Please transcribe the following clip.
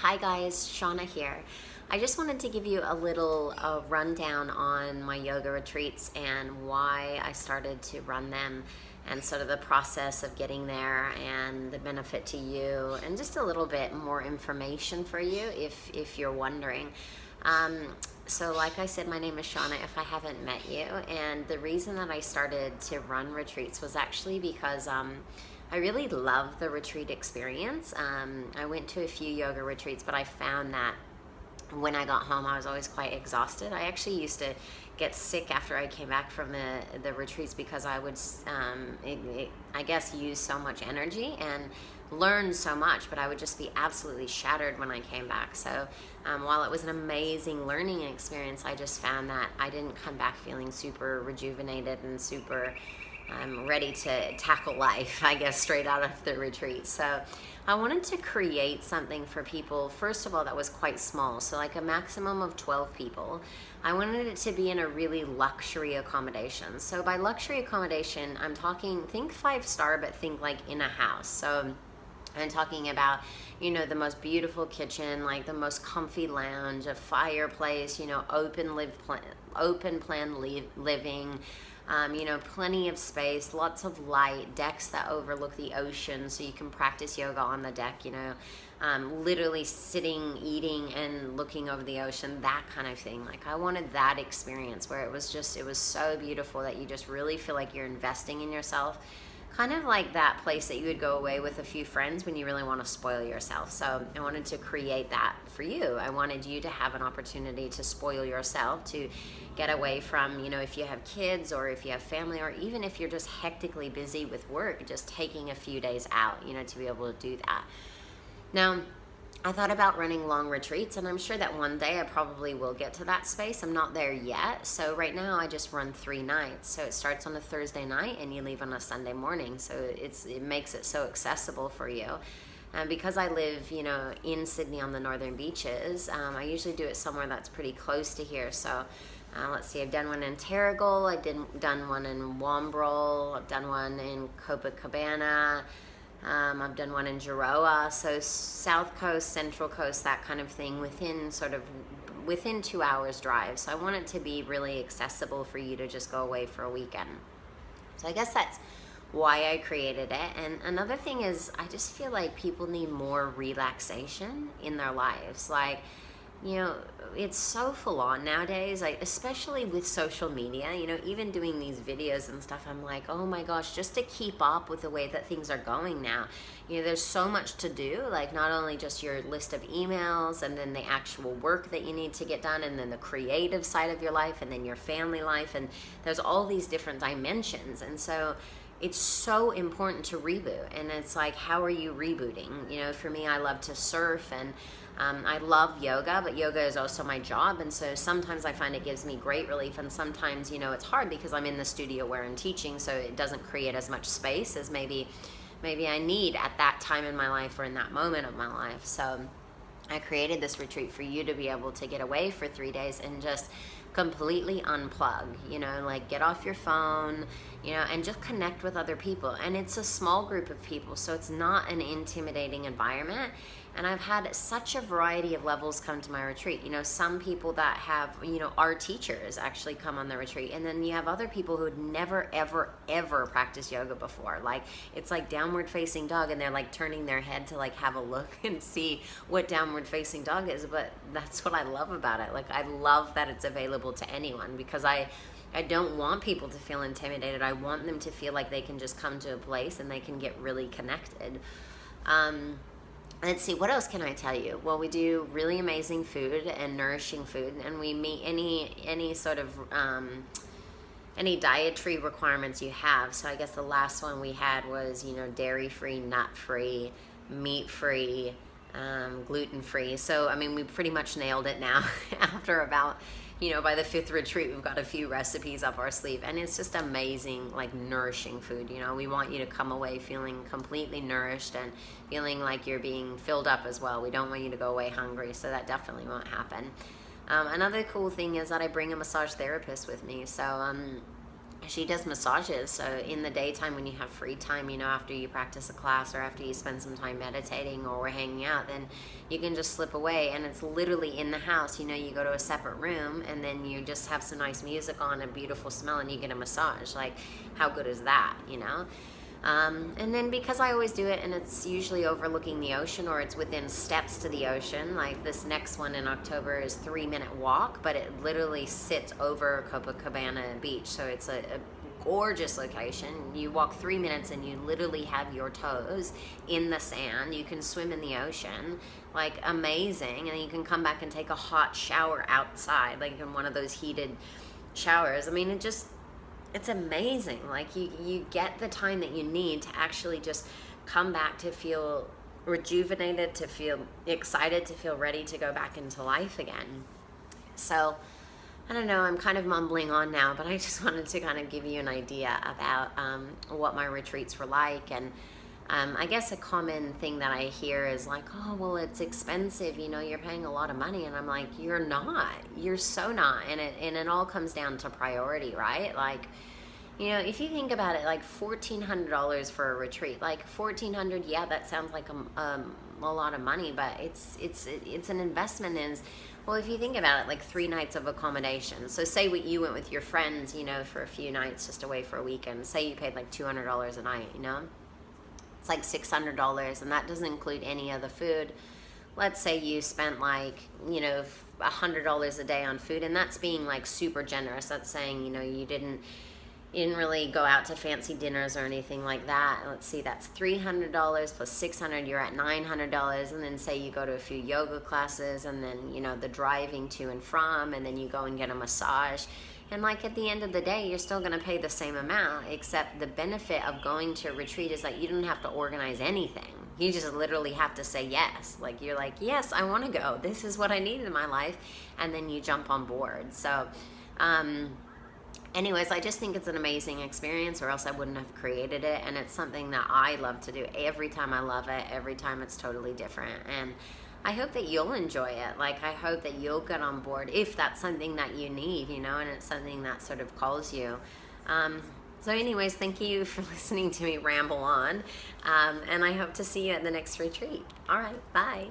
Hi guys, Shauna here. I just wanted to give you a little rundown on my yoga retreats and why I started to run them and sort of the process of getting there and the benefit to you and just a little bit more information for you if you're wondering. So like I said, my name is Shauna if I haven't met you, and the reason that I started to run retreats was actually because I really love the retreat experience. I went to a few yoga retreats, but I found that when I got home, I was always quite exhausted. I actually used to get sick after I came back from the retreats because I would, I guess, use so much energy and learn so much, but I would just be absolutely shattered when I came back. So while it was an amazing learning experience, I just found that I didn't come back feeling super rejuvenated and super ready to tackle life, I guess, straight out of the retreat. So I wanted to create something for people, first of all, that was quite small. So like a maximum of 12 people. I wanted it to be in a really luxury accommodation. So by luxury accommodation, I'm talking, think 5-star, but think like in a house. So I'm talking about, the most beautiful kitchen, like the most comfy lounge, a fireplace, open plan living, plenty of space, lots of light, decks that overlook the ocean so you can practice yoga on the deck, literally sitting, eating, and looking over the ocean, that kind of thing. Like I wanted that experience where it was so beautiful that you just really feel like you're investing in yourself. Kind of like that place that you would go away with a few friends when you really want to spoil yourself. So I wanted to create that for you. I wanted you to have an opportunity to spoil yourself, to get away from, if you have kids or if you have family, or even if you're just hectically busy with work, just taking a few days out, to be able to do that. Now, I thought about running long retreats, and I'm sure that one day I probably will get to that space. I'm not there yet. So right now I just run 3 nights. So it starts on a Thursday night and you leave on a Sunday morning. So it makes it so accessible for you. And because I live, in Sydney on the northern beaches, I usually do it somewhere that's pretty close to here. So let's see, I've done one in Terrigal, I've done one in Wombrel, I've done one in Copacabana. I've done one in Giroa, so South Coast, Central Coast, that kind of thing, within 2 hours drive. So I want it to be really accessible for you to just go away for a weekend. So I guess that's why I created it. And another thing is I just feel like people need more relaxation in their lives. Like, it's so full on nowadays, like especially with social media, even doing these videos and stuff, I'm like, oh my gosh, just to keep up with the way that things are going now. There's so much to do, like not only just your list of emails and then the actual work that you need to get done and then the creative side of your life and then your family life, and there's all these different dimensions. And so it's so important to reboot. And it's like, how are you rebooting? For me, I love to surf, and I love yoga, but yoga is also my job. And so sometimes I find it gives me great relief. And sometimes, it's hard because I'm in the studio where I'm teaching. So it doesn't create as much space as maybe I need at that time in my life or in that moment of my life. So I created this retreat for you to be able to get away for 3 days and just completely unplug, like get off your phone, and just connect with other people. And it's a small group of people, so it's not an intimidating environment. And I've had such a variety of levels come to my retreat. Some people that have, are teachers actually come on the retreat. And then you have other people who had never, ever, ever practiced yoga before. Like, it's like downward facing dog, and they're like turning their head to like have a look and see what downward facing dog is. But that's what I love about it. Like, I love that it's available to anyone, because I don't want people to feel intimidated. I want them to feel like they can just come to a place and they can get really connected. Let's see, what else can I tell you? Well, we do really amazing food and nourishing food, and we meet any sort of any dietary requirements you have. So I guess the last one we had was, dairy-free, nut-free, meat-free, gluten-free. So, I mean, we pretty much nailed it now after about, by the 5th retreat, we've got a few recipes up our sleeve, and it's just amazing, like nourishing food. We want you to come away feeling completely nourished and feeling like you're being filled up as well. We don't want you to go away hungry, so that definitely won't happen. Another cool thing is that I bring a massage therapist with me. So she does massages. So in the daytime when you have free time, you know, after you practice a class or after you spend some time meditating or we're hanging out, then you can just slip away, and it's literally in the house. You know, you go to a separate room and then you just have some nice music on, a beautiful smell, and you get a massage. Like, how good is that, you know? And then because I always do it and it's usually overlooking the ocean or it's within steps to the ocean, like this next one in October is 3-minute walk, but it literally sits over Copacabana Beach. So it's a gorgeous location. You walk 3 minutes and you literally have your toes in the sand. You can swim in the ocean, like amazing. And you can come back and take a hot shower outside, like in one of those heated showers. I mean, it's amazing. Like you get the time that you need to actually just come back to feel rejuvenated, to feel excited, to feel ready to go back into life again. So I don't know, I'm kind of mumbling on now, but I just wanted to kind of give you an idea about what my retreats were like. And I guess a common thing that I hear is like, oh, well, it's expensive, you know, you're paying a lot of money. And I'm like, you're not. You're so not. And it all comes down to priority, right? Like, you know, if you think about it, like $1,400 for a retreat, like $1,400, yeah, that sounds like a lot of money, but it's an investment in, well, if you think about it, like 3 nights of accommodation. So say you went with your friends, you know, for a few nights just away for a weekend. Say you paid like $200 a night, you know? It's like $600, and that doesn't include any of the food. Let's say you spent like, you know, $100 a day on food, and that's being like super generous. That's saying, you know, you didn't really go out to fancy dinners or anything like that. Let's see, that's $300 plus $600, you're at $900. And then say you go to a few yoga classes, and then, you know, the driving to and from, and then you go and get a massage. And like at the end of the day, you're still gonna pay the same amount, except the benefit of going to a retreat is that you don't have to organize anything. You just literally have to say yes. Like, you're like, yes, I wanna go. This is what I need in my life. And then you jump on board. So, anyways, I just think it's an amazing experience, or else I wouldn't have created it. And it's something that I love to do. Every time I love it, every time it's totally different. And I hope that you'll enjoy it. Like, I hope that you'll get on board if that's something that you need, you know, and it's something that sort of calls you. So anyways, thank you for listening to me ramble on. And I hope to see you at the next retreat. All right, bye.